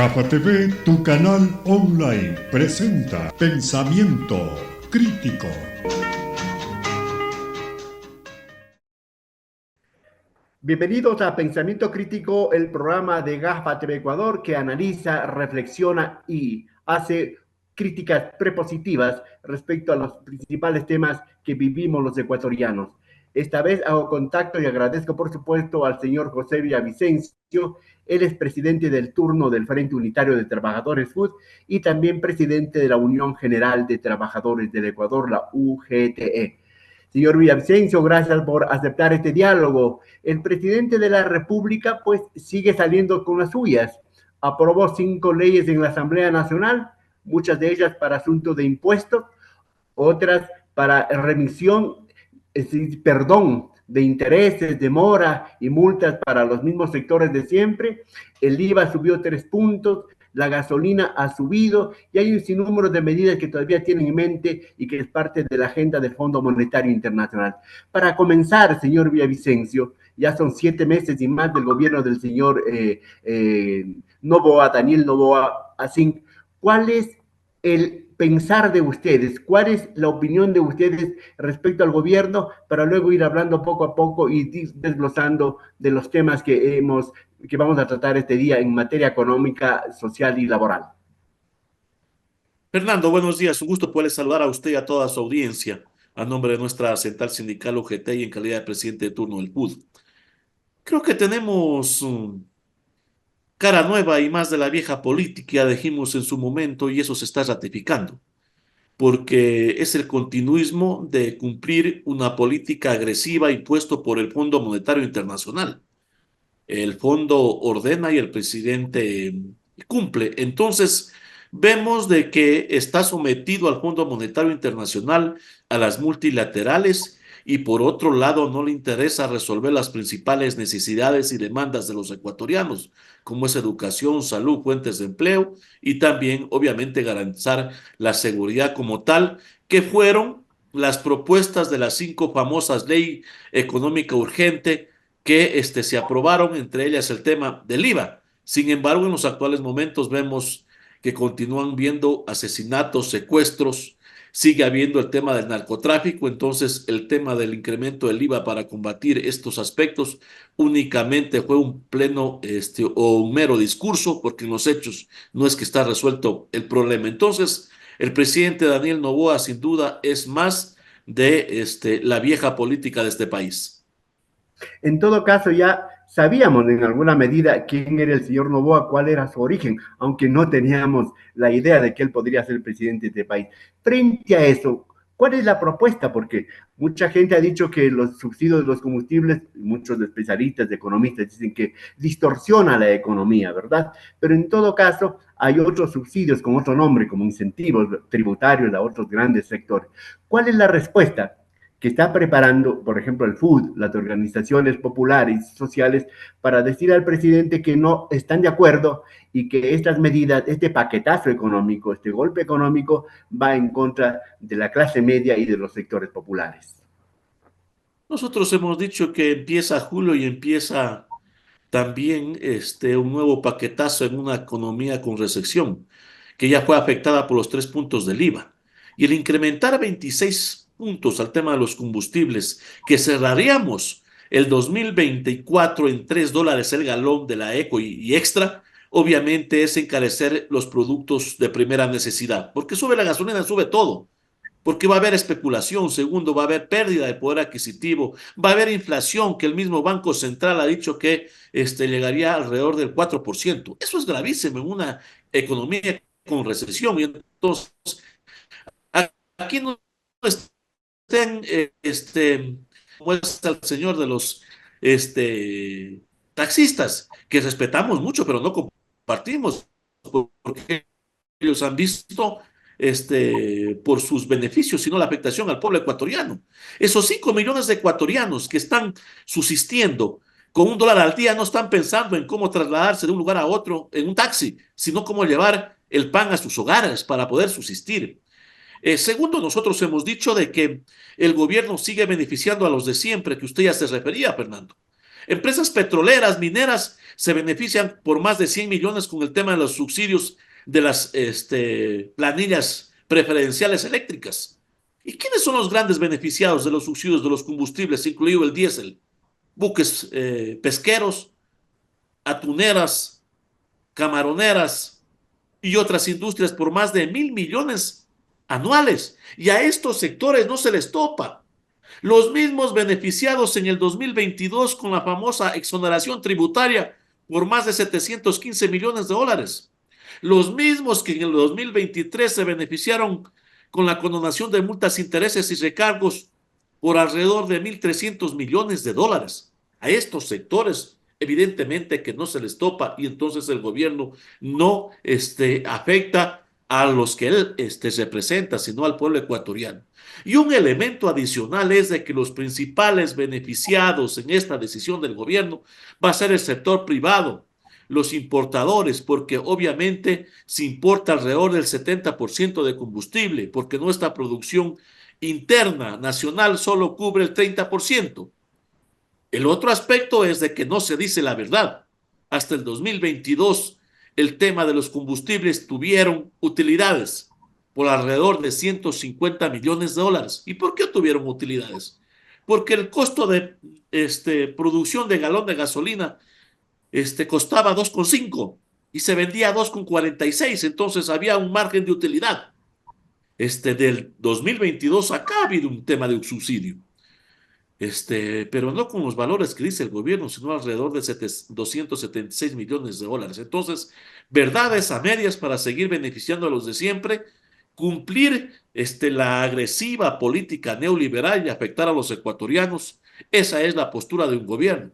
GAFA TV, tu canal online, presenta Pensamiento Crítico. Bienvenidos a Pensamiento Crítico, el programa de GAFA TV Ecuador que analiza, reflexiona y hace críticas prepositivas respecto a los principales temas que vivimos los ecuatorianos. Esta vez hago contacto y agradezco, por supuesto, al señor José Villavicencio. Él es presidente del turno del Frente Unitario de Trabajadores FUT y también presidente de la Unión General de Trabajadores del Ecuador, la UGTE. Señor Villavicencio, gracias por aceptar este diálogo. El presidente de la República, pues, sigue saliendo con las suyas. Aprobó 5 leyes en la Asamblea Nacional, muchas de ellas para asuntos de impuestos, otras para remisión, perdón de intereses, de mora y multas para los mismos sectores de siempre. El IVA subió 3 puntos, la gasolina ha subido y hay un sinnúmero de medidas que todavía tienen en mente y que es parte de la agenda del Fondo Monetario Internacional. Para comenzar, señor Villavicencio, ya son 7 meses y más del gobierno del señor Noboa, Daniel Noboa Asing. ¿Cuál es el pensar de ustedes? ¿Cuál es la opinión de ustedes respecto al gobierno? Para luego ir hablando poco a poco y desglosando de los temas que vamos a tratar este día en materia económica, social y laboral. Fernando, buenos días. Un gusto poder saludar a usted y a toda su audiencia a nombre de nuestra central sindical UGT y en calidad de presidente de turno del PUD. Creo que tenemos cara nueva y más de la vieja política, ya dijimos en su momento, y eso se está ratificando, porque es el continuismo de cumplir una política agresiva impuesto por el Fondo Monetario Internacional. El fondo ordena y el presidente cumple. Entonces, vemos de que está sometido al Fondo Monetario Internacional, a las multilaterales, y por otro lado no le interesa resolver las principales necesidades y demandas de los ecuatorianos, como es educación, salud, fuentes de empleo y también, obviamente, garantizar la seguridad como tal, que fueron las propuestas de las 5 famosas leyes económica urgente que se aprobaron, entre ellas el tema del IVA. Sin embargo, en los actuales momentos vemos que continúan viendo asesinatos, secuestros, sigue habiendo el tema del narcotráfico, entonces el tema del incremento del IVA para combatir estos aspectos únicamente fue un pleno o un mero discurso, porque en los hechos no es que está resuelto el problema. Entonces, el presidente Daniel Noboa sin duda es más de la vieja política de este país. En todo caso, ya sabíamos en alguna medida quién era el señor Noboa, cuál era su origen, aunque no teníamos la idea de que él podría ser el presidente de este país. Frente a eso, ¿cuál es la propuesta? Porque mucha gente ha dicho que los subsidios de los combustibles, muchos especialistas, economistas, dicen que distorsiona la economía, ¿verdad? Pero en todo caso, hay otros subsidios con otro nombre, como incentivos tributarios a otros grandes sectores. ¿Cuál es la respuesta que está preparando, por ejemplo, el FUD, las organizaciones populares y sociales, para decir al presidente que no están de acuerdo y que estas medidas, este paquetazo económico, este golpe económico, va en contra de la clase media y de los sectores populares? Nosotros hemos dicho que empieza julio y empieza también un nuevo paquetazo en una economía con recesión, que ya fue afectada por los 3 puntos del IVA. Y el incrementar 26 puntos al tema de los combustibles, que cerraríamos el 2024 en $3 el galón de la Eco y Extra, obviamente es encarecer los productos de primera necesidad, porque sube la gasolina, sube todo. Porque va a haber especulación, segundo, va a haber pérdida de poder adquisitivo, va a haber inflación, que el mismo Banco Central ha dicho que llegaría alrededor del 4%. Eso es gravísimo en una economía con recesión. Y entonces, aquí no estén, como es el señor de los taxistas, que respetamos mucho, pero no compartimos, porque ellos han visto por sus beneficios, sino la afectación al pueblo ecuatoriano. Esos 5 millones de ecuatorianos que están subsistiendo con $1 al día no están pensando en cómo trasladarse de un lugar a otro en un taxi, sino cómo llevar el pan a sus hogares para poder subsistir. Segundo, nosotros hemos dicho de que el gobierno sigue beneficiando a los de siempre, que usted ya se refería, Fernando. Empresas petroleras, mineras, se benefician por más de 100 millones con el tema de los subsidios de las planillas preferenciales eléctricas. ¿Y quiénes son los grandes beneficiados de los subsidios de los combustibles, incluido el diésel? Buques pesqueros, atuneras, camaroneras y otras industrias por más de 1.000 millones anuales. Y a estos sectores no se les topa. Los mismos beneficiados en el 2022 con la famosa exoneración tributaria por más de 715 millones de dólares. Los mismos que en el 2023 se beneficiaron con la condonación de multas, intereses y recargos por alrededor de 1.300 millones de dólares. A estos sectores, evidentemente que no se les topa y entonces el gobierno no afecta a los que él representa, sino al pueblo ecuatoriano. Y un elemento adicional es de que los principales beneficiados en esta decisión del gobierno va a ser el sector privado, los importadores, porque obviamente se importa alrededor del 70% de combustible, porque nuestra producción interna nacional solo cubre el 30%. El otro aspecto es de que no se dice la verdad. Hasta el 2022, el tema de los combustibles tuvieron utilidades por alrededor de 150 millones de dólares. ¿Y por qué tuvieron utilidades? Porque el costo de producción de galón de gasolina costaba 2,5 y se vendía a 2,46, entonces había un margen de utilidad. Del 2022 acá ha habido un tema de un subsidio, pero no con los valores que dice el gobierno, sino alrededor de 276 millones de dólares. Entonces, verdades a medias para seguir beneficiando a los de siempre, cumplir la agresiva política neoliberal y afectar a los ecuatorianos. Esa es la postura de un gobierno.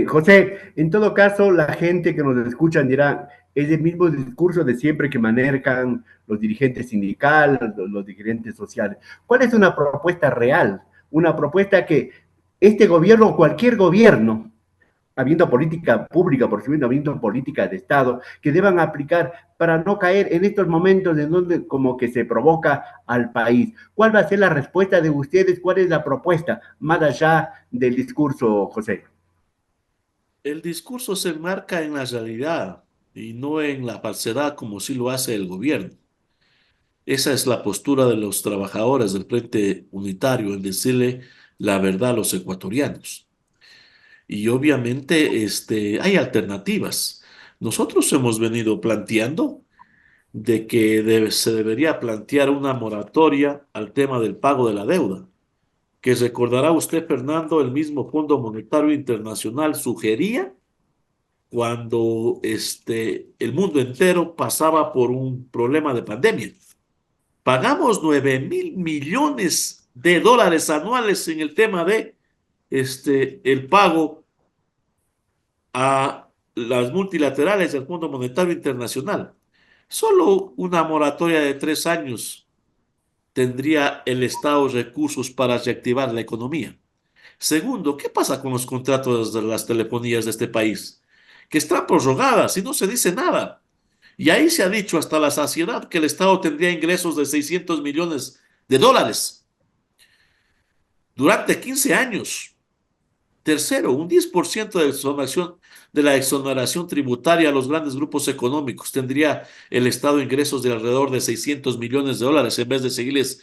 José, en todo caso, la gente que nos escuchan dirá, es el mismo discurso de siempre que manejan los dirigentes sindicales, los dirigentes sociales. ¿Cuál es una propuesta real? Una propuesta que este gobierno o cualquier gobierno, habiendo política pública, por supuesto, habiendo política de Estado, que deban aplicar para no caer en estos momentos en donde como que se provoca al país. ¿Cuál va a ser la respuesta de ustedes? ¿Cuál es la propuesta más allá del discurso, José? El discurso se enmarca en la realidad y no en la falsedad como sí lo hace el gobierno. Esa es la postura de los trabajadores del Frente Unitario, en decirle la verdad a los ecuatorianos. Y obviamente hay alternativas. Nosotros hemos venido planteando de que se debería plantear una moratoria al tema del pago de la deuda, que recordará usted, Fernando, el mismo Fondo Monetario Internacional sugería cuando el mundo entero pasaba por un problema de pandemia. Pagamos 9.000 millones de dólares anuales en el tema de el pago a las multilaterales del Fondo Monetario Internacional. Solo una moratoria de 3 años tendría el Estado recursos para reactivar la economía. Segundo, ¿qué pasa con los contratos de las telefonías de este país? Que están prorrogadas y no se dice nada. Y ahí se ha dicho hasta la saciedad que el Estado tendría ingresos de 600 millones de dólares durante 15 años. Tercero, un 10% de la exoneración tributaria a los grandes grupos económicos. Tendría el Estado ingresos de alrededor de 600 millones de dólares en vez de seguirles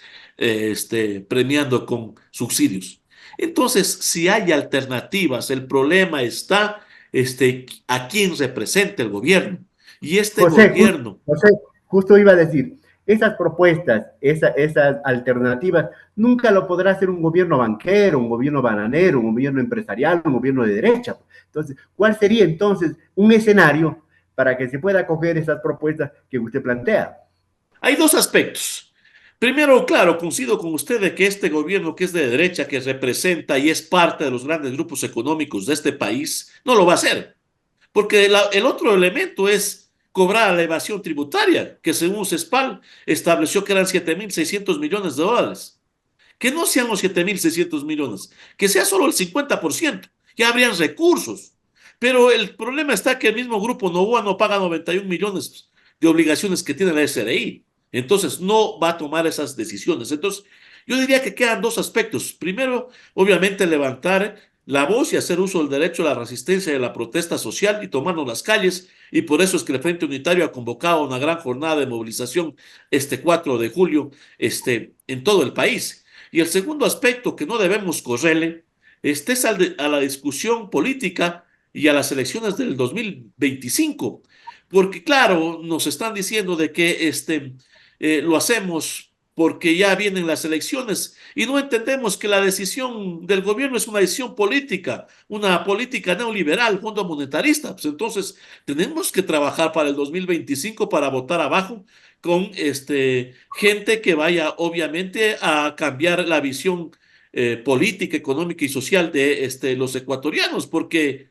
premiando con subsidios. Entonces, si hay alternativas, el problema está a quién representa el gobierno. Y gobierno. José, justo iba a decir, esas propuestas, esas alternativas, nunca lo podrá hacer un gobierno banquero, un gobierno bananero, un gobierno empresarial, un gobierno de derecha. Entonces, ¿cuál sería entonces un escenario para que se pueda acoger esas propuestas que usted plantea? Hay dos aspectos. Primero, claro, coincido con usted de que este gobierno que es de derecha, que representa y es parte de los grandes grupos económicos de este país, no lo va a hacer. Porque el otro elemento es cobrar la evasión tributaria, que según CESPAL estableció que eran 7.600 millones de dólares. Que no sean los 7.600 millones, que sea solo el 50%, ya habrían recursos. Pero el problema está que el mismo grupo Novoa no paga 91 millones de obligaciones que tiene la SRI. Entonces no va a tomar esas decisiones. Entonces yo diría que quedan dos aspectos. Primero, obviamente levantar la voz y hacer uso del derecho a la resistencia y a la protesta social y tomarnos las calles. Y por eso es que el Frente Unitario ha convocado una gran jornada de movilización este 4 de julio en todo el país. Y el segundo aspecto que no debemos correrle es a la discusión política y a las elecciones del 2025. Porque claro, nos están diciendo de que lo hacemos porque ya vienen las elecciones y no entendemos que la decisión del gobierno es una decisión política, una política neoliberal, fondo monetarista. Pues entonces tenemos que trabajar para el 2025 para votar abajo con gente que vaya obviamente a cambiar la visión política, económica y social de los ecuatorianos, porque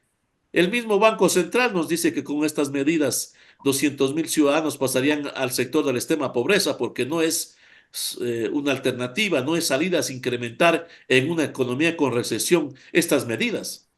el mismo Banco Central nos dice que con estas medidas 200.000 ciudadanos pasarían al sector de la extrema pobreza porque no es una alternativa, no es salidas incrementar en una economía con recesión estas medidas.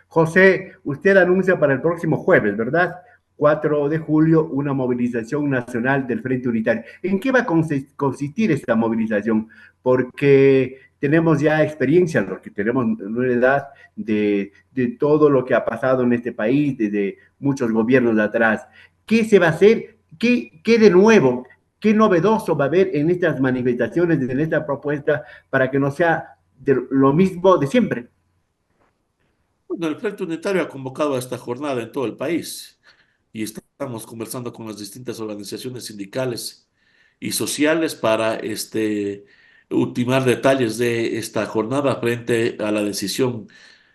José, usted anuncia para el próximo jueves, ¿verdad? 4 de julio, una movilización nacional del Frente Unitario. ¿En qué va a consistir esta movilización? Porque tenemos ya experiencia, los que tenemos una edad de todo lo que ha pasado en este país, desde muchos gobiernos de atrás. ¿Qué se va a hacer? ¿Qué de nuevo, qué novedoso va a haber en estas manifestaciones, en esta propuesta, para que no sea lo mismo de siempre? Bueno, el Frente Unitario ha convocado a esta jornada en todo el país y estamos conversando con las distintas organizaciones sindicales y sociales para ultimar detalles de esta jornada frente a la decisión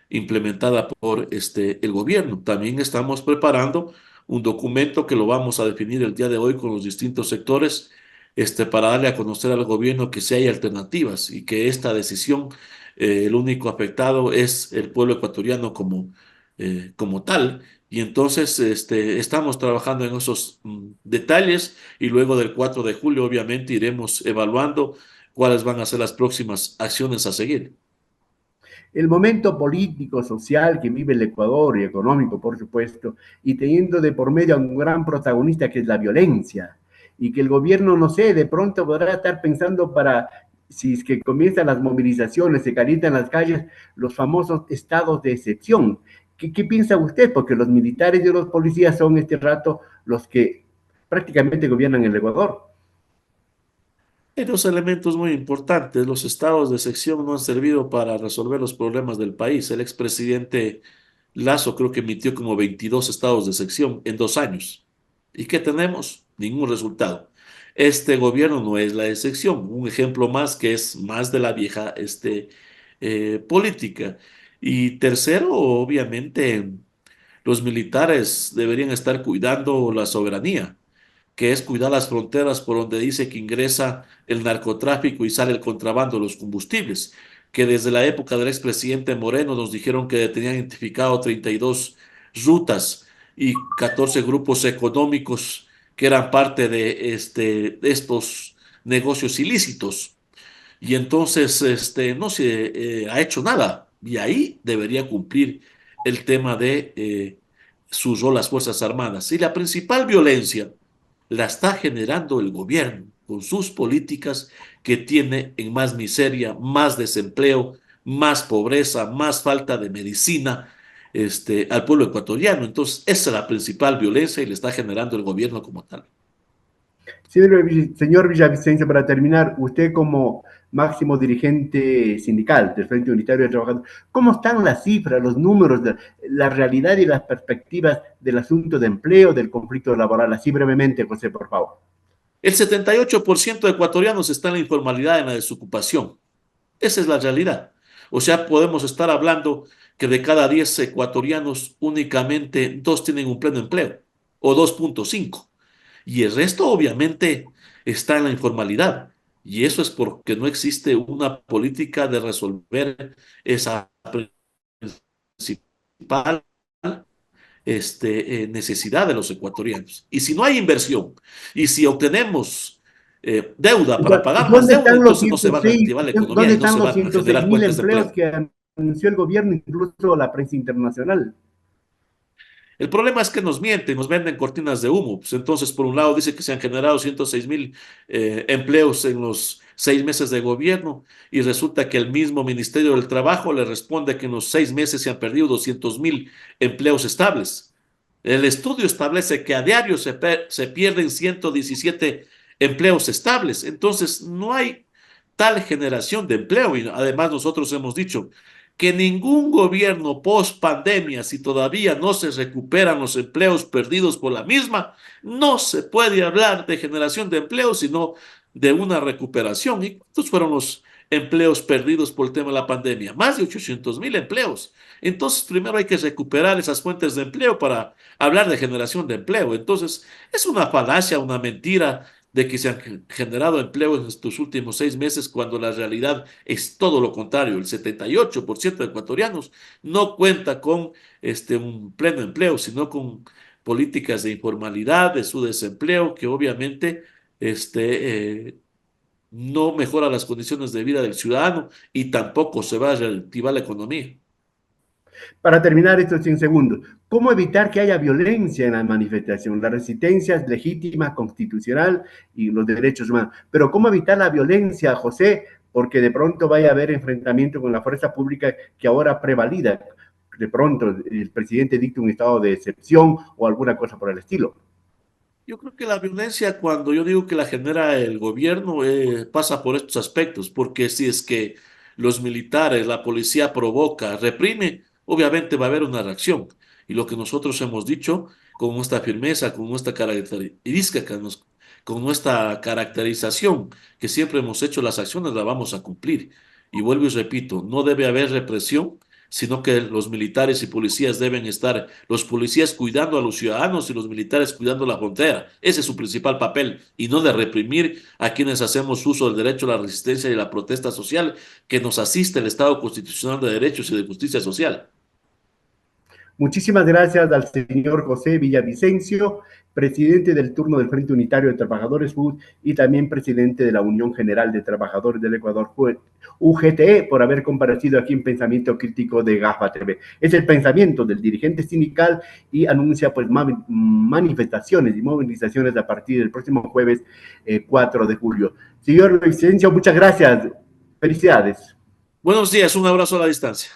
implementada por el gobierno. También estamos preparando un documento que lo vamos a definir el día de hoy con los distintos sectores, para darle a conocer al gobierno que sí hay alternativas y que esta decisión, el único afectado es el pueblo ecuatoriano como tal. Y entonces estamos trabajando en esos detalles y luego del 4 de julio obviamente iremos evaluando cuáles van a ser las próximas acciones a seguir. El momento político, social que vive el Ecuador y económico, por supuesto, y teniendo de por medio a un gran protagonista que es la violencia, y que el gobierno, no sé, de pronto podrá estar pensando para, si es que comienzan las movilizaciones, se calientan las calles, los famosos estados de excepción. ¿Qué piensa usted? Porque los militares y los policías son este rato los que prácticamente gobiernan el Ecuador. Hay dos elementos muy importantes. Los estados de sección no han servido para resolver los problemas del país. El expresidente Lazo creo que emitió como 22 estados de sección en 2 años. ¿Y qué tenemos? Ningún resultado. Este gobierno no es la excepción. Un ejemplo más que es más de la vieja política. Y tercero, obviamente, los militares deberían estar cuidando la soberanía, que es cuidar las fronteras por donde dice que ingresa el narcotráfico y sale el contrabando de los combustibles, que desde la época del expresidente Moreno nos dijeron que tenían identificado 32 rutas y 14 grupos económicos que eran parte de estos negocios ilícitos. Y entonces no se ha hecho nada. Y ahí debería cumplir el tema de su rol las Fuerzas Armadas. Y la principal violencia la está generando el gobierno con sus políticas que tiene en más miseria, más desempleo, más pobreza, más falta de medicina al pueblo ecuatoriano. Entonces, esa es la principal violencia y le está generando el gobierno como tal. Señor Villavicencio, para terminar, usted como máximo dirigente sindical del Frente Unitario de Trabajadores, ¿cómo están las cifras, los números, la realidad y las perspectivas del asunto de empleo, del conflicto laboral? Así brevemente, José, por favor. El 78% de ecuatorianos está en la informalidad, en la desocupación. Esa es la realidad. O sea, podemos estar hablando que de cada 10 ecuatorianos, únicamente 2 tienen un pleno empleo o 2,5. Y el resto, obviamente, está en la informalidad. Y eso es porque no existe una política de resolver esa principal necesidad de los ecuatorianos. Y si no hay inversión, y si obtenemos deuda para pagar más ¿Dónde deuda, están los entonces no se va a 106, reactivar la economía dónde y no están se los van a 106 generar mil fuentes de empleos empleo. que anunció el gobierno, incluso la prensa internacional? El problema es que nos mienten, nos venden cortinas de humo. Pues entonces, por un lado, dice que se han generado 106.000 empleos en los 6 meses de gobierno y resulta que el mismo Ministerio del Trabajo le responde que en los 6 meses se han perdido 200.000 empleos estables. El estudio establece que a diario se pierden 117 empleos estables. Entonces, no hay tal generación de empleo. Y además nosotros hemos dicho que ningún gobierno post pandemia, si todavía no se recuperan los empleos perdidos por la misma, no se puede hablar de generación de empleos, sino de una recuperación. ¿Y cuántos fueron los empleos perdidos por el tema de la pandemia? Más de 800.000 empleos. Entonces, primero hay que recuperar esas fuentes de empleo para hablar de generación de empleo. Entonces, es una falacia, una mentira de que se han generado empleos en estos últimos 6 meses, cuando la realidad es todo lo contrario. El 78% de ecuatorianos no cuenta con un pleno empleo, sino con políticas de informalidad, de su desempleo, que obviamente no mejora las condiciones de vida del ciudadano y tampoco se va a reactivar la economía. Para terminar estos 100 segundos, ¿cómo evitar que haya violencia en la manifestación? La resistencia es legítima, constitucional y los derechos humanos. Pero ¿cómo evitar la violencia, José? Porque de pronto vaya a haber enfrentamiento con la fuerza pública que ahora prevalida. De pronto el presidente dicta un estado de excepción o alguna cosa por el estilo. Yo creo que la violencia, cuando yo digo que la genera el gobierno, pasa por estos aspectos, porque si es que los militares, la policía provoca, reprime, obviamente va a haber una reacción. Y lo que nosotros hemos dicho, con nuestra firmeza, con nuestra característica, con nuestra caracterización, que siempre hemos hecho las acciones, las vamos a cumplir. Y vuelvo y repito, no debe haber represión, sino que los militares y policías deben estar, los policías cuidando a los ciudadanos y los militares cuidando la frontera. Ese es su principal papel, y no de reprimir a quienes hacemos uso del derecho a la resistencia y la protesta social, que nos asiste el Estado Constitucional de Derechos y de Justicia Social. Muchísimas gracias al señor José Villavicencio, presidente del turno del Frente Unitario de Trabajadores FUT y también presidente de la Unión General de Trabajadores del Ecuador, UGTE, por haber comparecido aquí en Pensamiento Crítico de GAFA TV. Es el pensamiento del dirigente sindical y anuncia pues manifestaciones y movilizaciones a partir del próximo jueves 4 de julio. Señor Villavicencio, muchas gracias. Felicidades. Buenos días, un abrazo a la distancia.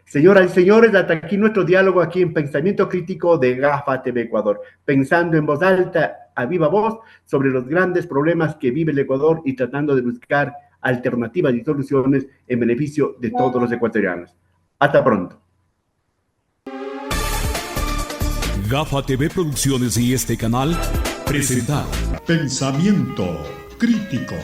Señoras y señores, hasta aquí nuestro diálogo aquí en Pensamiento Crítico de GAFA TV Ecuador, pensando en voz alta, a viva voz, sobre los grandes problemas que vive el Ecuador y tratando de buscar alternativas y soluciones en beneficio de todos los ecuatorianos. Hasta pronto. GAFA TV Producciones y este canal presentaron Pensamiento Crítico.